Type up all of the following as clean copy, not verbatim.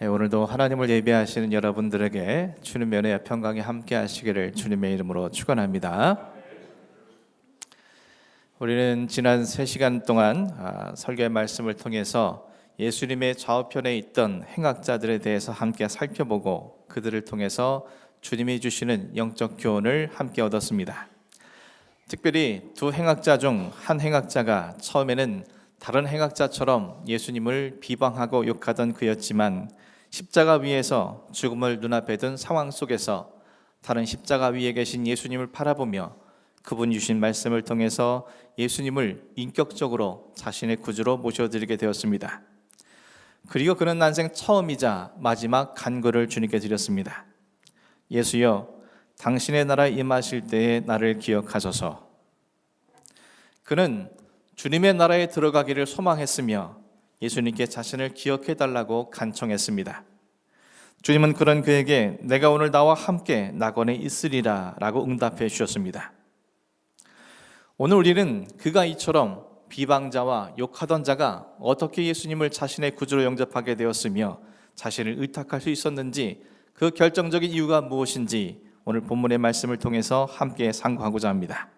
오늘도 하나님을 예배하시는 여러분들에게 주님의 은혜와 평강이 함께 하시기를 주님의 이름으로 축원합니다. 우리는 지난 3시간 동안 설교의 말씀을 통해서 예수님의 좌우편에 있던 행악자들에 대해서 함께 살펴보고 그들을 통해서 주님이 주시는 영적 교훈을 함께 얻었습니다. 특별히 두 행악자 중 한 행악자가 처음에는 다른 행악자처럼 예수님을 비방하고 욕하던 그였지만 십자가 위에서 죽음을 눈앞에 둔 상황 속에서 다른 십자가 위에 계신 예수님을 바라보며 그분이 주신 말씀을 통해서 예수님을 인격적으로 자신의 구주로 모셔드리게 되었습니다. 그리고 그는 난생 처음이자 마지막 간구를 주님께 드렸습니다. 예수여, 당신의 나라에 임하실 때에 나를 기억하소서. 그는 주님의 나라에 들어가기를 소망했으며 예수님께 자신을 기억해달라고 간청했습니다. 주님은 그런 그에게 내가 오늘 나와 함께 낙원에 있으리라 라고 응답해 주셨습니다. 오늘 우리는 그가 이처럼 비방자와 욕하던 자가 어떻게 예수님을 자신의 구주로 영접하게 되었으며 자신을 의탁할 수 있었는지, 그 결정적인 이유가 무엇인지 오늘 본문의 말씀을 통해서 함께 상고하고자 합니다.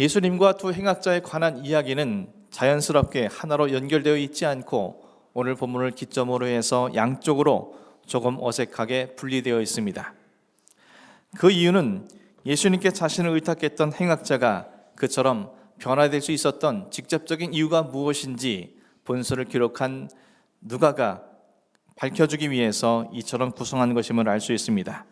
예수님과 두 행악자에 관한 이야기는 자연스럽게 하나로 연결되어 있지 않고 오늘 본문을 기점으로 해서 양쪽으로 조금 어색하게 분리되어 있습니다. 그 이유는 예수님께 자신을 의탁했던 행악자가 그처럼 변화될 수 있었던 직접적인 이유가 무엇인지 본서를 기록한 누가가 밝혀주기 위해서 이처럼 구성한 것임을 알 수 있습니다.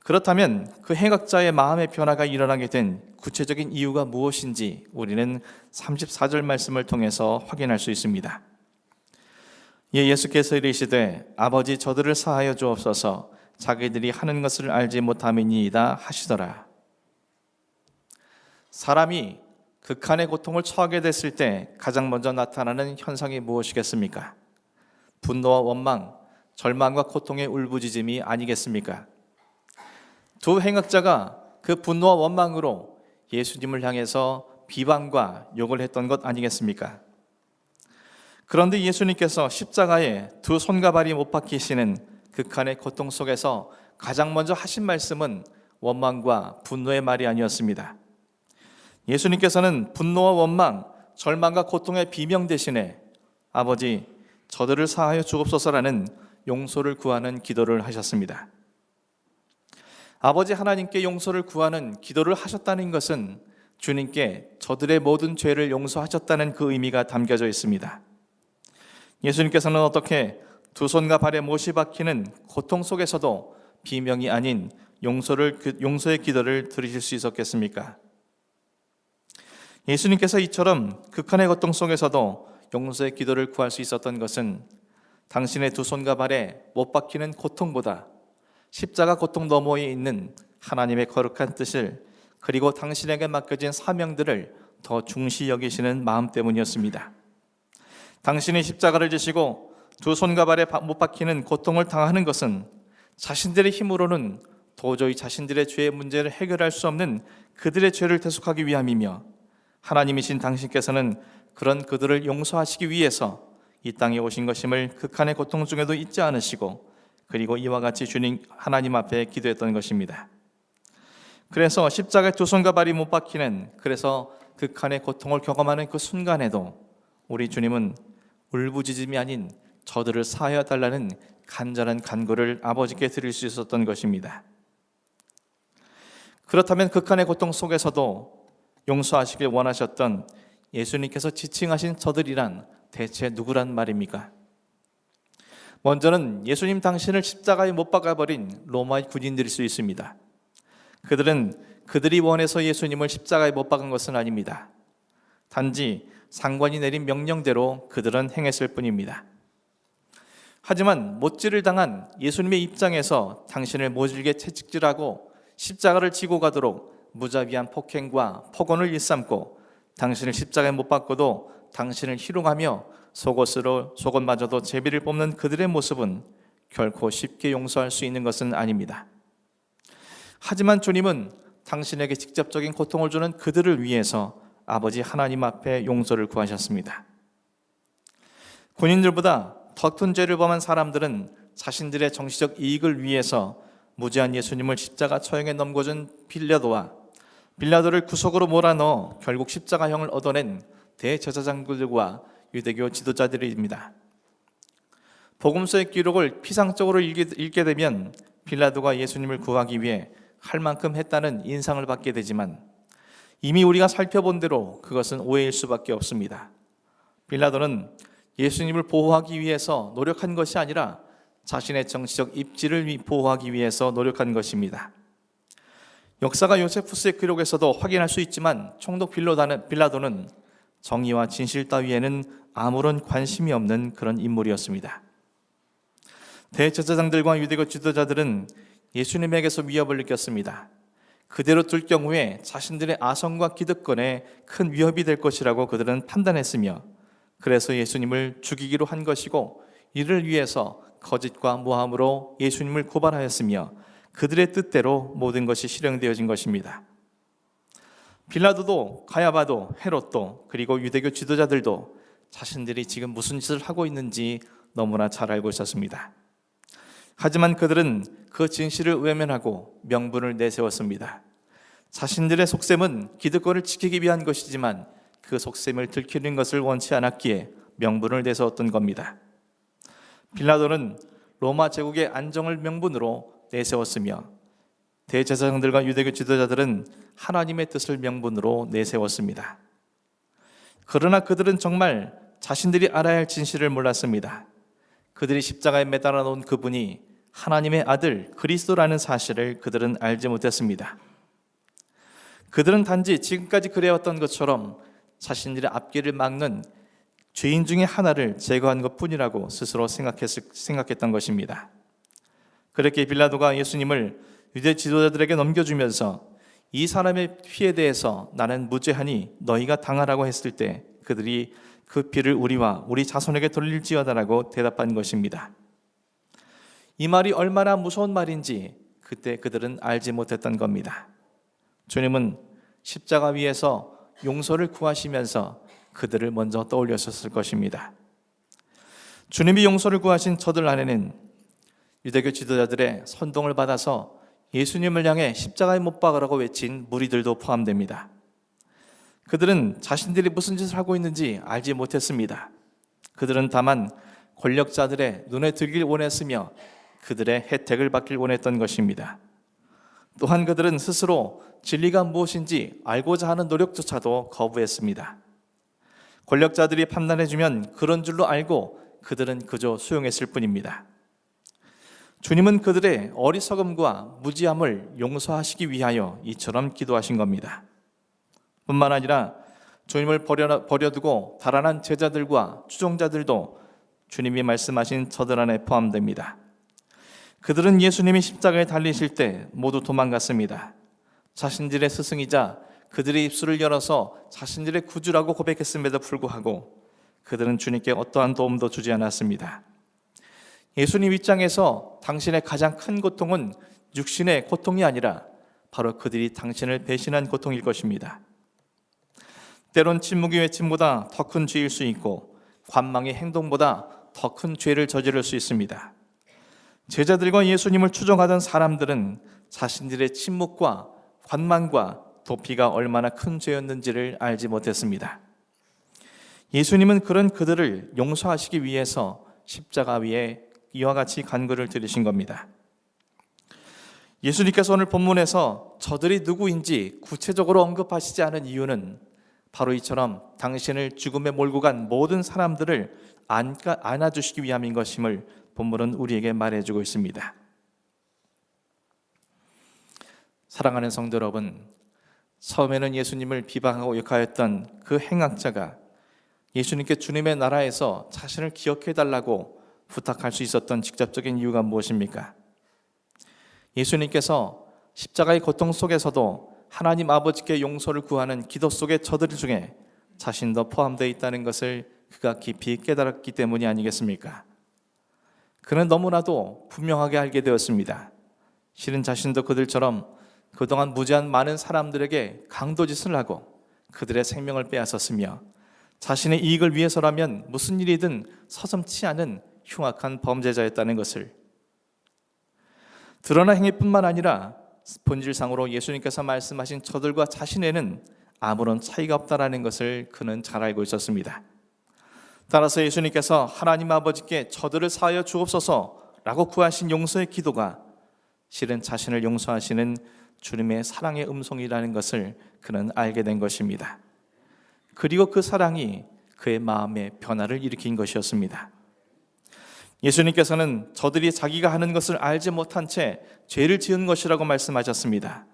그렇다면 그 행악자의 마음의 변화가 일어나게 된 구체적인 이유가 무엇인지 우리는 34절 말씀을 통해서 확인할 수 있습니다. 예수께서 이르시되 아버지 저들을 사하여 주옵소서, 자기들이 하는 것을 알지 못함이니이다 하시더라. 사람이 극한의 고통을 처하게 됐을 때 가장 먼저 나타나는 현상이 무엇이겠습니까? 분노와 원망, 절망과 고통의 울부짖음이 아니겠습니까? 두 행악자가 그 분노와 원망으로 예수님을 향해서 비방과 욕을 했던 것 아니겠습니까? 그런데 예수님께서 십자가에 두 손과 발이 못 박히시는 극한의 고통 속에서 가장 먼저 하신 말씀은 원망과 분노의 말이 아니었습니다. 예수님께서는 분노와 원망, 절망과 고통의 비명 대신에 아버지 저들을 사하여 주옵소서라는 용서를 구하는 기도를 하셨습니다. 아버지 하나님께 용서를 구하는 기도를 하셨다는 것은 주님께 저들의 모든 죄를 용서하셨다는 그 의미가 담겨져 있습니다. 예수님께서는 어떻게 두 손과 발에 못이 박히는 고통 속에서도 비명이 아닌 용서의 기도를 드리실 수 있었겠습니까? 예수님께서 이처럼 극한의 고통 속에서도 용서의 기도를 구할 수 있었던 것은 당신의 두 손과 발에 못 박히는 고통보다 십자가 고통 너머에 있는 하나님의 거룩한 뜻을, 그리고 당신에게 맡겨진 사명들을 더 중시 여기시는 마음 때문이었습니다. 당신이 십자가를 지시고 두 손과 발에 못 박히는 고통을 당하는 것은 자신들의 힘으로는 도저히 자신들의 죄의 문제를 해결할 수 없는 그들의 죄를 대속하기 위함이며, 하나님이신 당신께서는 그런 그들을 용서하시기 위해서 이 땅에 오신 것임을 극한의 고통 중에도 잊지 않으시고, 그리고 이와 같이 주님 하나님 앞에 기도했던 것입니다. 그래서 십자가에 두 손과 발이 못 박히는, 그래서 극한의 고통을 경험하는 그 순간에도 우리 주님은 울부짖음이 아닌 저들을 사하여 달라는 간절한 간구를 아버지께 드릴 수 있었던 것입니다. 그렇다면 극한의 고통 속에서도 용서하시길 원하셨던 예수님께서 지칭하신 저들이란 대체 누구란 말입니까? 먼저는 예수님 당신을 십자가에 못 박아버린 로마의 군인들일 수 있습니다. 그들은 그들이 원해서 예수님을 십자가에 못 박은 것은 아닙니다. 단지 상관이 내린 명령대로 그들은 행했을 뿐입니다. 하지만 못질을 당한 예수님의 입장에서 당신을 모질게 채찍질하고 십자가를 지고 가도록 무자비한 폭행과 폭언을 일삼고 당신을 십자가에 못 박고도 당신을 희롱하며 속옷마저도 제비를 뽑는 그들의 모습은 결코 쉽게 용서할 수 있는 것은 아닙니다. 하지만 주님은 당신에게 직접적인 고통을 주는 그들을 위해서 아버지 하나님 앞에 용서를 구하셨습니다. 군인들보다 더 큰 죄를 범한 사람들은 자신들의 정치적 이익을 위해서 무죄한 예수님을 십자가 처형에 넘겨준 빌라도를 구속으로 몰아넣어 결국 십자가형을 얻어낸 대제사장들과 유대교 지도자들입니다. 복음서의 기록을 피상적으로 읽게 되면 빌라도가 예수님을 구하기 위해 할 만큼 했다는 인상을 받게 되지만 이미 우리가 살펴본 대로 그것은 오해일 수밖에 없습니다. 빌라도는 예수님을 보호하기 위해서 노력한 것이 아니라 자신의 정치적 입지를 보호하기 위해서 노력한 것입니다. 역사가 요세푸스의 기록에서도 확인할 수 있지만 총독 빌라도는 정의와 진실 따위에는 아무런 관심이 없는 그런 인물이었습니다. 대제사장들과 유대교 지도자들은 예수님에게서 위협을 느꼈습니다. 그대로 둘 경우에 자신들의 아성과 기득권에 큰 위협이 될 것이라고 그들은 판단했으며 그래서 예수님을 죽이기로 한 것이고 이를 위해서 거짓과 모함으로 예수님을 고발하였으며 그들의 뜻대로 모든 것이 실행되어진 것입니다. 빌라도도 가야바도 헤롯도 그리고 유대교 지도자들도 자신들이 지금 무슨 짓을 하고 있는지 너무나 잘 알고 있었습니다. 하지만 그들은 그 진실을 외면하고 명분을 내세웠습니다. 자신들의 속셈은 기득권을 지키기 위한 것이지만 그 속셈을 들키는 것을 원치 않았기에 명분을 내세웠던 겁니다. 빌라도는 로마 제국의 안정을 명분으로 내세웠으며 대제사장들과 유대교 지도자들은 하나님의 뜻을 명분으로 내세웠습니다. 그러나 그들은 정말 자신들이 알아야 할 진실을 몰랐습니다. 그들이 십자가에 매달아 놓은 그분이 하나님의 아들 그리스도라는 사실을 그들은 알지 못했습니다. 그들은 단지 지금까지 그래왔던 것처럼 자신들의 앞길을 막는 죄인 중에 하나를 제거한 것뿐이라고 스스로 생각했던 것입니다. 그렇게 빌라도가 예수님을 유대 지도자들에게 넘겨주면서 이 사람의 피에 대해서 나는 무죄하니 너희가 당하라고 했을 때 그들이 그 피를 우리와 우리 자손에게 돌릴지어다라고 대답한 것입니다. 이 말이 얼마나 무서운 말인지 그때 그들은 알지 못했던 겁니다. 주님은 십자가 위에서 용서를 구하시면서 그들을 먼저 떠올렸었을 것입니다. 주님이 용서를 구하신 저들 안에는 유대교 지도자들의 선동을 받아서 예수님을 향해 십자가에 못 박으라고 외친 무리들도 포함됩니다. 그들은 자신들이 무슨 짓을 하고 있는지 알지 못했습니다. 그들은 다만 권력자들의 눈에 들길 원했으며 그들의 혜택을 받길 원했던 것입니다. 또한 그들은 스스로 진리가 무엇인지 알고자 하는 노력조차도 거부했습니다. 권력자들이 판단해주면 그런 줄로 알고 그들은 그저 수용했을 뿐입니다. 주님은 그들의 어리석음과 무지함을 용서하시기 위하여 이처럼 기도하신 겁니다. 뿐만 아니라 주님을 버려두고 달아난 제자들과 추종자들도 주님이 말씀하신 저들 안에 포함됩니다. 그들은 예수님이 십자가에 달리실 때 모두 도망갔습니다. 자신들의 스승이자 그들의 입술을 열어서 자신들의 구주라고 고백했음에도 불구하고 그들은 주님께 어떠한 도움도 주지 않았습니다. 예수님 입장에서 당신의 가장 큰 고통은 육신의 고통이 아니라 바로 그들이 당신을 배신한 고통일 것입니다. 때론 침묵이 외침보다 더 큰 죄일 수 있고 관망의 행동보다 더 큰 죄를 저지를 수 있습니다. 제자들과 예수님을 추종하던 사람들은 자신들의 침묵과 관망과 도피가 얼마나 큰 죄였는지를 알지 못했습니다. 예수님은 그런 그들을 용서하시기 위해서 십자가 위에 이와 같이 간구를 드리신 겁니다. 예수님께서 오늘 본문에서 저들이 누구인지 구체적으로 언급하시지 않은 이유는 바로 이처럼 당신을 죽음에 몰고 간 모든 사람들을 안아주시기 위함인 것임을 본문은 우리에게 말해주고 있습니다. 사랑하는 성도 여러분, 처음에는 예수님을 비방하고 욕하였던 그 행악자가 예수님께 주님의 나라에서 자신을 기억해달라고 부탁할 수 있었던 직접적인 이유가 무엇입니까? 예수님께서 십자가의 고통 속에서도 하나님 아버지께 용서를 구하는 기도 속의 저들 중에 자신도 포함되어 있다는 것을 그가 깊이 깨달았기 때문이 아니겠습니까? 그는 너무나도 분명하게 알게 되었습니다. 실은 자신도 그들처럼 그동안 무지한 많은 사람들에게 강도짓을 하고 그들의 생명을 빼앗았으며 자신의 이익을 위해서라면 무슨 일이든 서슴지 않은 흉악한 범죄자였다는 것을, 드러난 행위뿐만 아니라 본질상으로 예수님께서 말씀하신 저들과 자신에는 아무런 차이가 없다는 것을 그는 잘 알고 있었습니다. 따라서 예수님께서 하나님 아버지께 저들을 사하여 주옵소서라고 구하신 용서의 기도가 실은 자신을 용서하시는 주님의 사랑의 음성이라는 것을 그는 알게 된 것입니다. 그리고 그 사랑이 그의 마음에 변화를 일으킨 것이었습니다. 예수님께서는 저들이 자기가 하는 것을 알지 못한 채 죄를 지은 것이라고 말씀하셨습니다.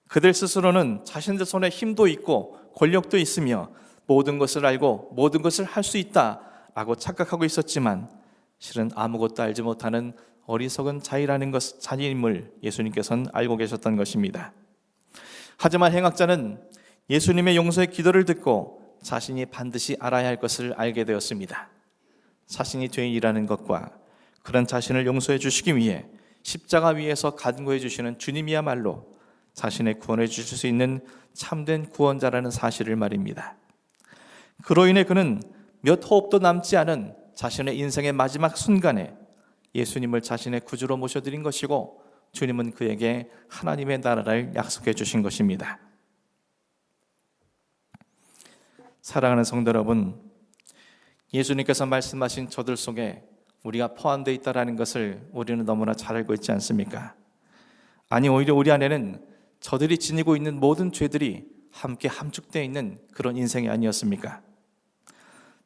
그들 스스로는 자신들 손에 힘도 있고 권력도 있으며 모든 것을 알고 모든 것을 할 수 있다라고 착각하고 있었지만 실은 아무것도 알지 못하는 어리석은 자임을 예수님께서는 알고 계셨던 것입니다. 하지만 행악자는 예수님의 용서의 기도를 듣고 자신이 반드시 알아야 할 것을 알게 되었습니다. 자신이 죄인이라는 것과 그런 자신을 용서해 주시기 위해 십자가 위에서 간구해 주시는 주님이야말로 자신의 구원해 주실 수 있는 참된 구원자라는 사실을 말입니다. 그로 인해 그는 몇 호흡도 남지 않은 자신의 인생의 마지막 순간에 예수님을 자신의 구주로 모셔드린 것이고 주님은 그에게 하나님의 나라를 약속해 주신 것입니다. 사랑하는 성도 여러분, 예수님께서 말씀하신 저들 속에 우리가 포함되어 있다는 것을 우리는 너무나 잘 알고 있지 않습니까? 아니, 오히려 우리 안에는 저들이 지니고 있는 모든 죄들이 함께 함축되어 있는 그런 인생이 아니었습니까?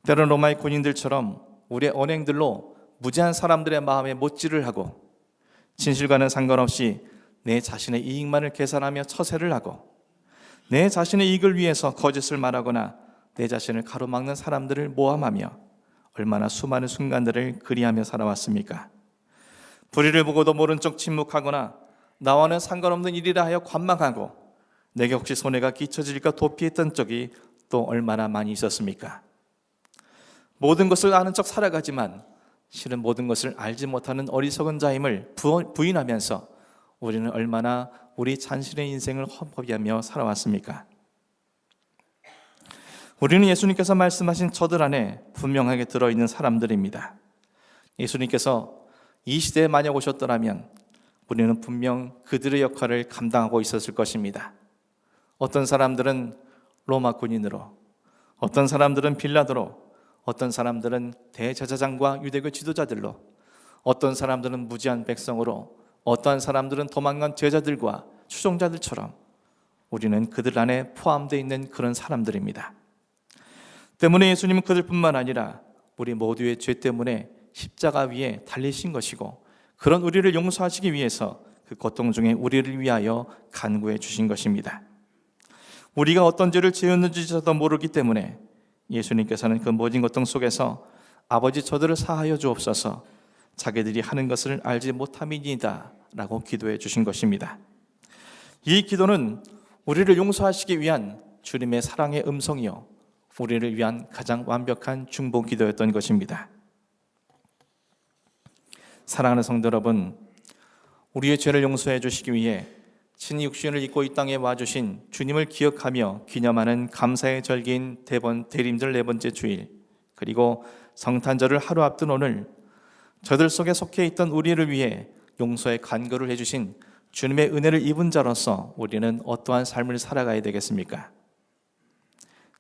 때론 로마의 군인들처럼 우리의 언행들로 무지한 사람들의 마음에 못질을 하고 진실과는 상관없이 내 자신의 이익만을 계산하며 처세를 하고 내 자신의 이익을 위해서 거짓을 말하거나 내 자신을 가로막는 사람들을 모함하며 얼마나 수많은 순간들을 그리하며 살아왔습니까? 불의를 보고도 모른 척 침묵하거나 나와는 상관없는 일이라 하여 관망하고 내게 혹시 손해가 끼쳐질까 도피했던 적이 또 얼마나 많이 있었습니까? 모든 것을 아는 척 살아가지만 실은 모든 것을 알지 못하는 어리석은 자임을 부인하면서 우리는 얼마나 우리 자신의 인생을 헛허비하며 살아왔습니까? 우리는 예수님께서 말씀하신 저들 안에 분명하게 들어있는 사람들입니다. 예수님께서 이 시대에 만약 오셨더라면 우리는 분명 그들의 역할을 감당하고 있었을 것입니다. 어떤 사람들은 로마 군인으로, 어떤 사람들은 빌라도로, 어떤 사람들은 대제사장과 유대교 지도자들로, 어떤 사람들은 무지한 백성으로, 어떠한 사람들은 도망간 제자들과 추종자들처럼 우리는 그들 안에 포함되어 있는 그런 사람들입니다. 때문에 예수님은 그들뿐만 아니라 우리 모두의 죄 때문에 십자가 위에 달리신 것이고 그런 우리를 용서하시기 위해서 그 고통 중에 우리를 위하여 간구해 주신 것입니다. 우리가 어떤 죄를 지었는지조차도 모르기 때문에 예수님께서는 그 모진 고통 속에서 아버지 저들을 사하여 주옵소서, 자기들이 하는 것을 알지 못함이니이다 라고 기도해 주신 것입니다. 이 기도는 우리를 용서하시기 위한 주님의 사랑의 음성이요 우리를 위한 가장 완벽한 중보 기도였던 것입니다. 사랑하는 성도 여러분, 우리의 죄를 용서해 주시기 위해 친히 육신을 입고 이 땅에 와주신 주님을 기억하며 기념하는 감사의 절기인 대림절 4번째 주일, 그리고 성탄절을 하루 앞둔 오늘, 저들 속에 속해 있던 우리를 위해 용서의 간구를 해주신 주님의 은혜를 입은 자로서 우리는 어떠한 삶을 살아가야 되겠습니까?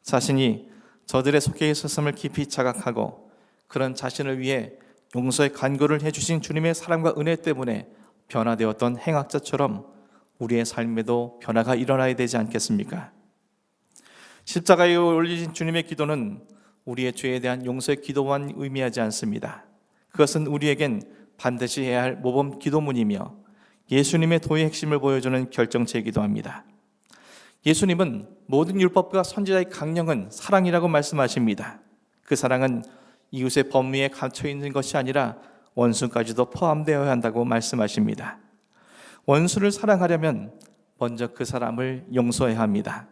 자신이 저들의 속해 있었음을 깊이 자각하고 그런 자신을 위해 용서의 간구를 해주신 주님의 사랑과 은혜 때문에 변화되었던 행악자처럼 우리의 삶에도 변화가 일어나야 되지 않겠습니까? 십자가에 올리신 주님의 기도는 우리의 죄에 대한 용서의 기도만 의미하지 않습니다. 그것은 우리에겐 반드시 해야 할 모범 기도문이며 예수님의 도의 핵심을 보여주는 결정체이기도 합니다. 예수님은 모든 율법과 선지자의 강령은 사랑이라고 말씀하십니다. 그 사랑은 이웃의 법리에 갇혀 있는 것이 아니라 원수까지도 포함되어야 한다고 말씀하십니다. 원수를 사랑하려면 먼저 그 사람을 용서해야 합니다.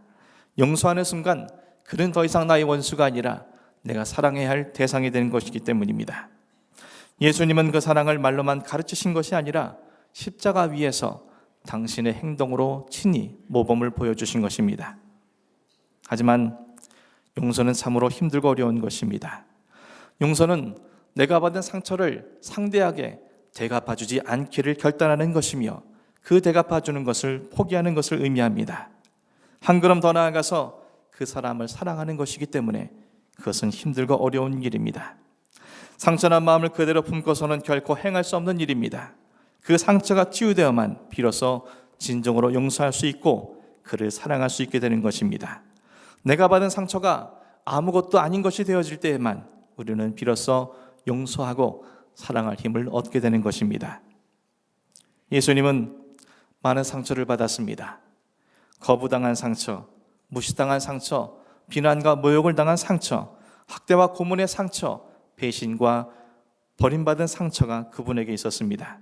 용서하는 순간 그는 더 이상 나의 원수가 아니라 내가 사랑해야 할 대상이 되는 것이기 때문입니다. 예수님은 그 사랑을 말로만 가르치신 것이 아니라 십자가 위에서 당신의 행동으로 친히 모범을 보여주신 것입니다. 하지만 용서는 참으로 힘들고 어려운 것입니다. 용서는 내가 받은 상처를 상대하게 대갚아주지 않기를 결단하는 것이며 그 대갚아주는 것을 포기하는 것을 의미합니다. 한 걸음 더 나아가서 그 사람을 사랑하는 것이기 때문에 그것은 힘들고 어려운 일입니다. 상처난 마음을 그대로 품고서는 결코 행할 수 없는 일입니다. 그 상처가 치유되어만 비로소 진정으로 용서할 수 있고 그를 사랑할 수 있게 되는 것입니다. 내가 받은 상처가 아무것도 아닌 것이 되어질 때에만 우리는 비로소 용서하고 사랑할 힘을 얻게 되는 것입니다. 예수님은 많은 상처를 받았습니다. 거부당한 상처, 무시당한 상처, 비난과 모욕을 당한 상처, 학대와 고문의 상처, 배신과 버림받은 상처가 그분에게 있었습니다.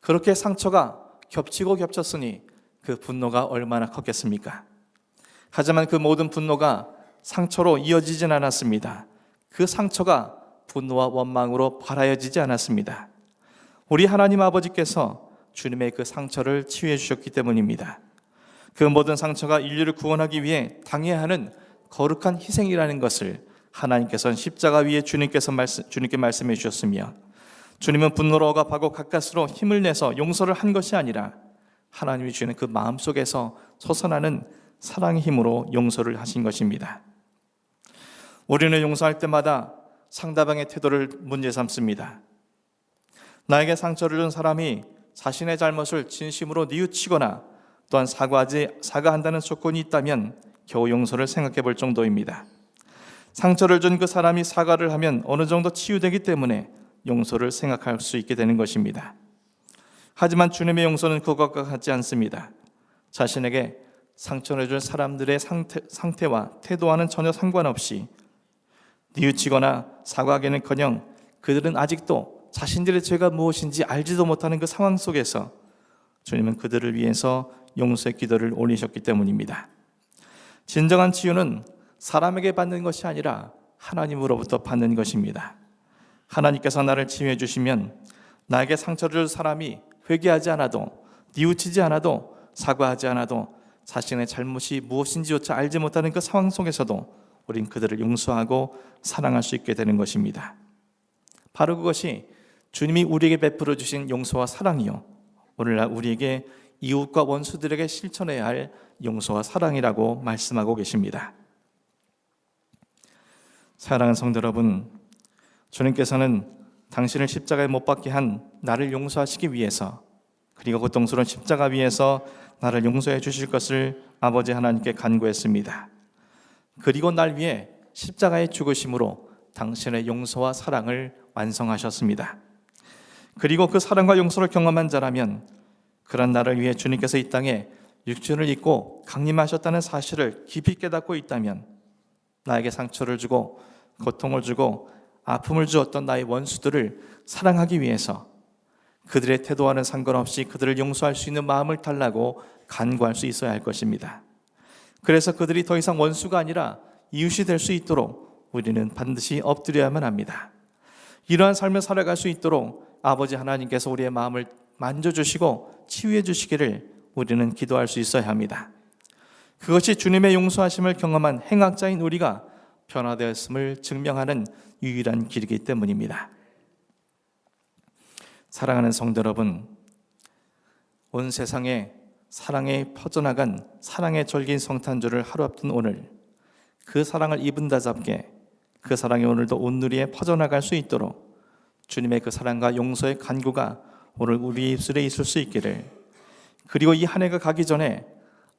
그렇게 상처가 겹치고 겹쳤으니 그 분노가 얼마나 컸겠습니까? 하지만 그 모든 분노가 상처로 이어지진 않았습니다. 그 상처가 분노와 원망으로 발하여지지 않았습니다. 우리 하나님 아버지께서 주님의 그 상처를 치유해 주셨기 때문입니다. 그 모든 상처가 인류를 구원하기 위해 당해야 하는 거룩한 희생이라는 것을 하나님께서는 십자가 위에 주님께 말씀해 주셨으며, 주님은 분노로 억압하고 가까스로 힘을 내서 용서를 한 것이 아니라 하나님이 주는 그 마음속에서 솟아나는 사랑의 힘으로 용서를 하신 것입니다. 우리는 용서할 때마다 상대방의 태도를 문제 삼습니다. 나에게 상처를 준 사람이 자신의 잘못을 진심으로 뉘우치거나 또한 사과한다는 조건이 있다면 겨우 용서를 생각해 볼 정도입니다. 상처를 준 그 사람이 사과를 하면 어느 정도 치유되기 때문에 용서를 생각할 수 있게 되는 것입니다. 하지만 주님의 용서는 그것과 같지 않습니다. 자신에게 상처를 준 사람들의 상태와 태도와는 전혀 상관없이 뉘우치거나 사과하기는커녕 그들은 아직도 자신들의 죄가 무엇인지 알지도 못하는 그 상황 속에서 주님은 그들을 위해서 용서의 기도를 올리셨기 때문입니다. 진정한 치유는 사람에게 받는 것이 아니라 하나님으로부터 받는 것입니다. 하나님께서 나를 치유해 주시면 나에게 상처를 준 사람이 회개하지 않아도, 뉘우치지 않아도, 사과하지 않아도 자신의 잘못이 무엇인지조차 알지 못하는 그 상황 속에서도 우린 그들을 용서하고 사랑할 수 있게 되는 것입니다. 바로 그것이 주님이 우리에게 베풀어 주신 용서와 사랑이요, 오늘날 우리에게 이웃과 원수들에게 실천해야 할 용서와 사랑이라고 말씀하고 계십니다. 사랑하는 성도 여러분, 주님께서는 당신을 십자가에 못 박게 한 나를 용서하시기 위해서, 그리고 고통스러운 십자가 위에서 나를 용서해 주실 것을 아버지 하나님께 간구했습니다. 그리고 날 위해 십자가의 죽으심으로 당신의 용서와 사랑을 완성하셨습니다. 그리고 그 사랑과 용서를 경험한 자라면 그런 나를 위해 주님께서 이 땅에 육신을 입고 강림하셨다는 사실을 깊이 깨닫고 있다면 나에게 상처를 주고 고통을 주고 아픔을 주었던 나의 원수들을 사랑하기 위해서 그들의 태도와는 상관없이 그들을 용서할 수 있는 마음을 달라고 간구할 수 있어야 할 것입니다. 그래서 그들이 더 이상 원수가 아니라 이웃이 될 수 있도록 우리는 반드시 엎드려야만 합니다. 이러한 삶을 살아갈 수 있도록 아버지 하나님께서 우리의 마음을 만져주시고 치유해 주시기를 우리는 기도할 수 있어야 합니다. 그것이 주님의 용서하심을 경험한 행악자인 우리가 변화되었음을 증명하는 유일한 길이기 때문입니다. 사랑하는 성도 여러분, 온 세상에 사랑에 퍼져나간 사랑의 절기인 성탄절을 하루 앞둔 오늘, 그 사랑을 이분다잡게 그 사랑이 오늘도 온누리에 퍼져나갈 수 있도록 주님의 그 사랑과 용서의 간구가 오늘 우리 입술에 있을 수 있기를, 그리고 이 한 해가 가기 전에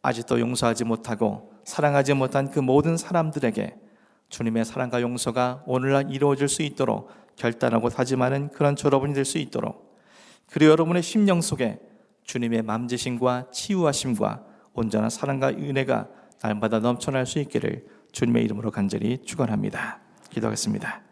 아직도 용서하지 못하고 사랑하지 못한 그 모든 사람들에게 주님의 사랑과 용서가 오늘날 이루어질 수 있도록 결단하고 다짐하는 그런 여러분이 될 수 있도록, 그리고 여러분의 심령 속에 주님의 만지심과 치유하심과 온전한 사랑과 은혜가 날마다 넘쳐날 수 있기를 주님의 이름으로 간절히 축원합니다. 기도하겠습니다.